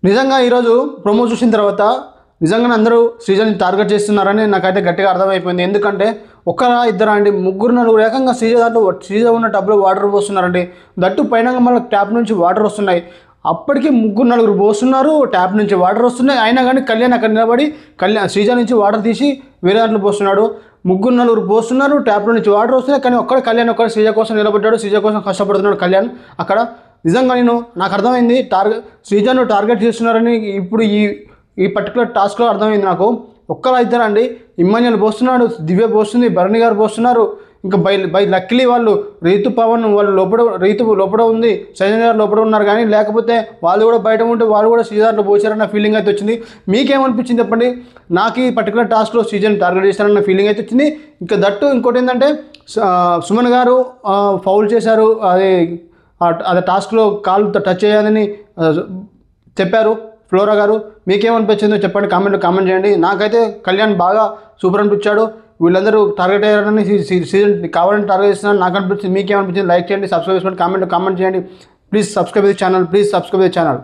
నిజంగా ఈరోజు ప్రోమో చూసిన తర్వాత నిజంగానే అందరూ శ్రీజని టార్గెట్ చేస్తున్నారని నాకైతే గట్టిగా అర్థమైపోయింది. ఎందుకంటే ఒక్కరా ఇద్దరా అండి, ముగ్గురు నలుగురు ఏకంగా శ్రీజ ఉన్న టబ్లో వాటర్ పోస్తున్నారండి. దట్టు పైన మళ్ళీ ట్యాప్ నుంచి వాటర్ వస్తున్నాయి. అప్పటికి ముగ్గురు నలుగురు పోస్తున్నారు, ట్యాప్ నుంచి వాటర్ వస్తున్నాయి. అయినా కానీ కళ్యాణ్ అక్కడ నిలబడి శ్రీజ నుంచి వాటర్ తీసి వేరే దాంట్లో పోస్తున్నాడు. ముగ్గురు నలుగురు పోస్తున్నారు, ట్యాప్లో నుంచి వాటర్ వస్తున్నాయి. కానీ కళ్యాణ్ శ్రీజ కోసం నిలబడ్డాడు, శ్రీజ కోసం కష్టపడుతున్నాడు కళ్యాణ్ అక్కడ. నిజంగా నాకు అర్థమైంది శ్రీజను టార్గెట్ చేస్తున్నారని ఇప్పుడు ఈ పర్టికులర్ టాస్క్లో అర్థమైంది నాకు. ఒక్కలా ఇద్దరు అండి, ఇమ్మాన్యుల్ పోస్తున్నాడు, దివ్య పోస్తుంది, భరణి గారు పోస్తున్నారు. ఇంకా బై లక్కీలీ వాళ్ళు రీతు పవన్ వాళ్ళు రీతు లోపల ఉంది, సైజన్ గారు లోపల ఉన్నారు. కానీ లేకపోతే వాళ్ళు కూడా బయట ఉంటే వాళ్ళు కూడా శ్రీజార్లో పోచారన్న ఫీలింగ్ అయితే వచ్చింది. మీకేమనిపించింది చెప్పండి? నాకు ఈ పర్టికులర్ టాస్క్లో శ్రీజన్ టార్గెట్ చేస్తారన్న ఫీలింగ్ అయితే వచ్చింది. ఇంకా దట్టు ఇంకోటి ఏంటంటే సుమన్ గారు ఫౌల్ చేశారు, అది టాస్క్లో కాలుతో టచ్ చేయాలని చెప్పారు ఫ్లోరా గారు. మీకేమనిపించిందో చెప్పండి, కామెంట్ చేయండి. నాకైతే కళ్యాణ్ బాగా సూపర్ అనిపించాడు. వీళ్ళందరూ టార్గెట్ అయ్యారని సీజన్ కావాలని టార్గెట్ చేస్తున్నారు నాకు అనిపించింది. మీకేమనిపించింది? లైక్ చేయండి, సబ్స్క్రైబ్ చేసుకోండి, కామెంట్ చేయండి. Please subscribe the channel.